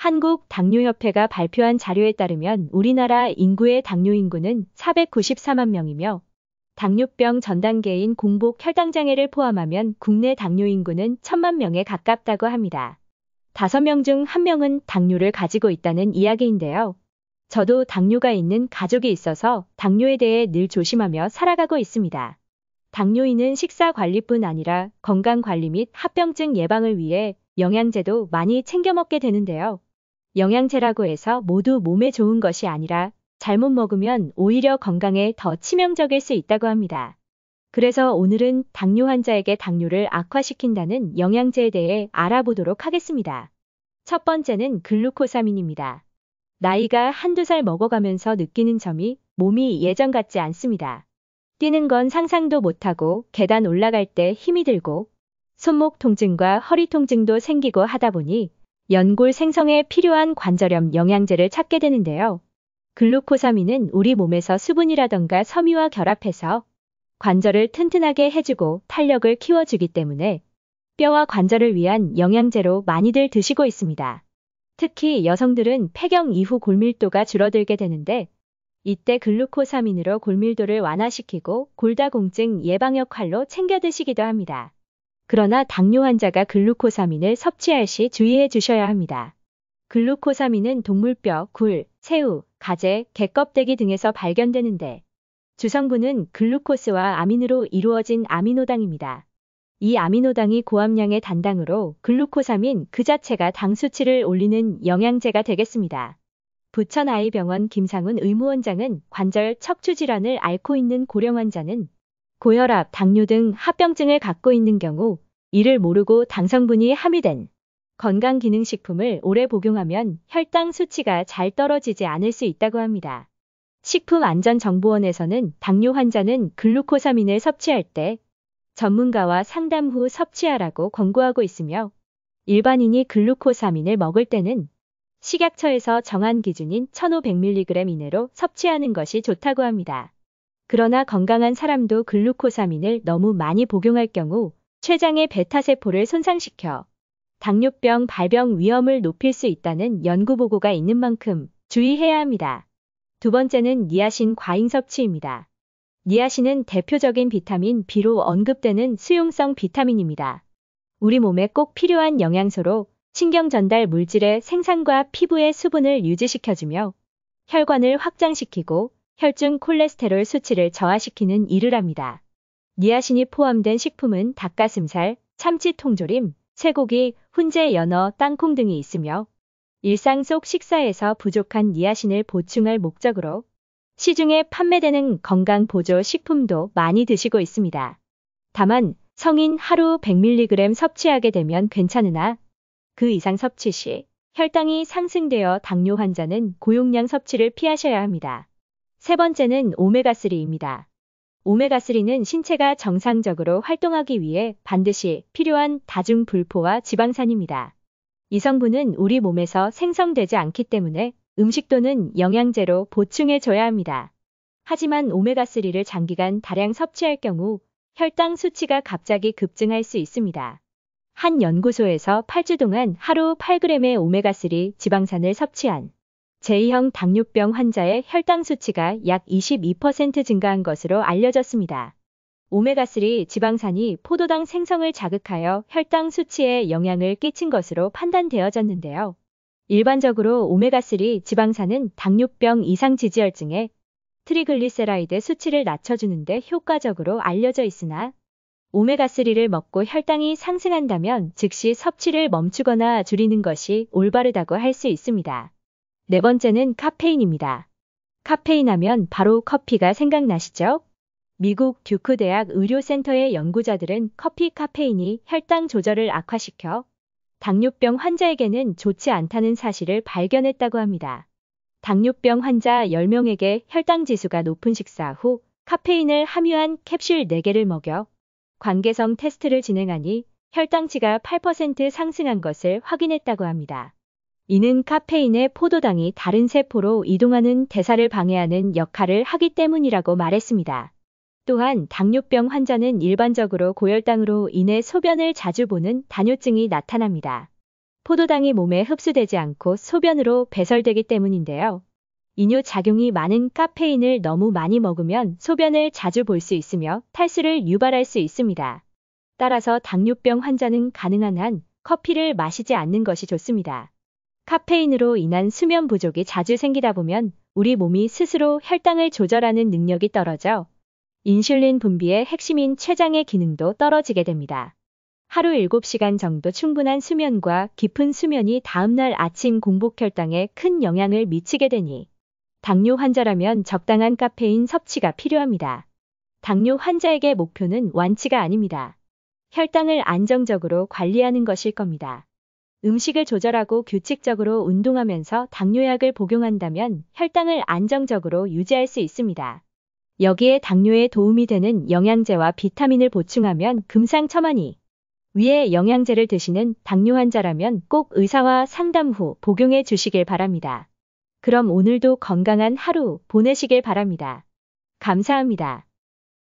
한국당뇨협회가 발표한 자료에 따르면 우리나라 인구의 당뇨 인구는 494만 명이며 당뇨병 전 단계인 공복 혈당장애를 포함하면 국내 당뇨 인구는 1000만 명에 가깝다고 합니다. 5명 중 1명은 당뇨를 가지고 있다는 이야기인데요. 저도 당뇨가 있는 가족이 있어서 당뇨에 대해 늘 조심하며 살아가고 있습니다. 당뇨인은 식사 관리뿐 아니라 건강 관리 및 합병증 예방을 위해 영양제도 많이 챙겨 먹게 되는데요. 영양제라고 해서 모두 몸에 좋은 것이 아니라 잘못 먹으면 오히려 건강에 더 치명적일 수 있다고 합니다. 그래서 오늘은 당뇨 환자에게 당뇨를 악화시킨다는 영양제에 대해 알아보도록 하겠습니다. 첫 번째는 글루코사민입니다. 나이가 한두 살 먹어가면서 느끼는 점이 몸이 예전 같지 않습니다. 뛰는 건 상상도 못하고 계단 올라갈 때 힘이 들고 손목 통증과 허리 통증도 생기고 하다 보니 연골 생성에 필요한 관절염 영양제를 찾게 되는데요. 글루코사민은 우리 몸에서 수분이라던가 섬유와 결합해서 관절을 튼튼하게 해주고 탄력을 키워주기 때문에 뼈와 관절을 위한 영양제로 많이들 드시고 있습니다. 특히 여성들은 폐경 이후 골밀도가 줄어들게 되는데 이때 글루코사민으로 골밀도를 완화시키고 골다공증 예방 역할로 챙겨 드시기도 합니다. 그러나 당뇨 환자가 글루코사민을 섭취할 시 주의해 주셔야 합니다. 글루코사민은 동물뼈, 굴, 새우, 가재, 개껍데기 등에서 발견되는데 주성분은 글루코스와 아민으로 이루어진 아미노당입니다. 이 아미노당이 고함량의 단당으로 글루코사민 그 자체가 당 수치를 올리는 영양제가 되겠습니다. 부천아이병원 김상훈 의무원장은 관절 척추 질환을 앓고 있는 고령 환자는 고혈압, 당뇨 등 합병증을 갖고 있는 경우 이를 모르고 당성분이 함유된 건강기능식품을 오래 복용하면 혈당 수치가 잘 떨어지지 않을 수 있다고 합니다. 식품안전정보원에서는 당뇨 환자는 글루코사민을 섭취할 때 전문가와 상담 후 섭취하라고 권고하고 있으며 일반인이 글루코사민을 먹을 때는 식약처에서 정한 기준인 1500mg 이내로 섭취하는 것이 좋다고 합니다. 그러나 건강한 사람도 글루코사민을 너무 많이 복용할 경우 췌장의 베타세포를 손상시켜 당뇨병 발병 위험을 높일 수 있다는 연구 보고가 있는 만큼 주의해야 합니다. 두 번째는 니아신 과잉 섭취입니다. 니아신은 대표적인 비타민 B로 언급되는 수용성 비타민입니다. 우리 몸에 꼭 필요한 영양소로 신경 전달 물질의 생산과 피부의 수분을 유지시켜주며 혈관을 확장시키고 혈중 콜레스테롤 수치를 저하시키는 일을 합니다. 니아신이 포함된 식품은 닭가슴살, 참치 통조림, 쇠고기, 훈제, 연어, 땅콩 등이 있으며 일상 속 식사에서 부족한 니아신을 보충할 목적으로 시중에 판매되는 건강보조 식품도 많이 드시고 있습니다. 다만 성인 하루 100mg 섭취하게 되면 괜찮으나 그 이상 섭취 시 혈당이 상승되어 당뇨 환자는 고용량 섭취를 피하셔야 합니다. 세 번째는 오메가3입니다. 오메가3는 신체가 정상적으로 활동하기 위해 반드시 필요한 다중불포화 지방산입니다. 이 성분은 우리 몸에서 생성되지 않기 때문에 음식 또는 영양제로 보충해줘야 합니다. 하지만 오메가3를 장기간 다량 섭취할 경우 혈당 수치가 갑자기 급증할 수 있습니다. 한 연구소에서 8주 동안 하루 8g의 오메가3 지방산을 섭취한 제2형 당뇨병 환자의 혈당 수치가 약 22% 증가한 것으로 알려졌습니다. 오메가3 지방산이 포도당 생성을 자극하여 혈당 수치에 영향을 끼친 것으로 판단되어졌는데요. 일반적으로 오메가3 지방산은 당뇨병 이상 지지혈증에 트리글리세라이드 수치를 낮춰주는 데 효과적으로 알려져 있으나 오메가3를 먹고 혈당이 상승한다면 즉시 섭취를 멈추거나 줄이는 것이 올바르다고 할 수 있습니다. 네 번째는 카페인입니다. 카페인 하면 바로 커피가 생각나시죠? 미국 듀크 대학 의료센터의 연구자들은 커피 카페인이 혈당 조절을 악화시켜 당뇨병 환자에게는 좋지 않다는 사실을 발견했다고 합니다. 당뇨병 환자 10명에게 혈당 지수가 높은 식사 후 카페인을 함유한 캡슐 4개를 먹여 관계성 테스트를 진행하니 혈당치가 8% 상승한 것을 확인했다고 합니다. 이는 카페인의 포도당이 다른 세포로 이동하는 대사를 방해하는 역할을 하기 때문이라고 말했습니다. 또한 당뇨병 환자는 일반적으로 고혈당으로 인해 소변을 자주 보는 다뇨증이 나타납니다. 포도당이 몸에 흡수되지 않고 소변으로 배설되기 때문인데요. 이뇨작용이 많은 카페인을 너무 많이 먹으면 소변을 자주 볼 수 있으며 탈수를 유발할 수 있습니다. 따라서 당뇨병 환자는 가능한 한 커피를 마시지 않는 것이 좋습니다. 카페인으로 인한 수면 부족이 자주 생기다 보면 우리 몸이 스스로 혈당을 조절하는 능력이 떨어져 인슐린 분비의 핵심인 췌장의 기능도 떨어지게 됩니다. 하루 7시간 정도 충분한 수면과 깊은 수면이 다음날 아침 공복 혈당에 큰 영향을 미치게 되니 당뇨 환자라면 적당한 카페인 섭취가 필요합니다. 당뇨 환자에게 목표는 완치가 아닙니다. 혈당을 안정적으로 관리하는 것일 겁니다. 음식을 조절하고 규칙적으로 운동하면서 당뇨약을 복용한다면 혈당을 안정적으로 유지할 수 있습니다. 여기에 당뇨에 도움이 되는 영양제와 비타민을 보충하면 금상첨화니 위에 영양제를 드시는 당뇨 환자라면 꼭 의사와 상담 후 복용해 주시길 바랍니다. 그럼 오늘도 건강한 하루 보내시길 바랍니다. 감사합니다.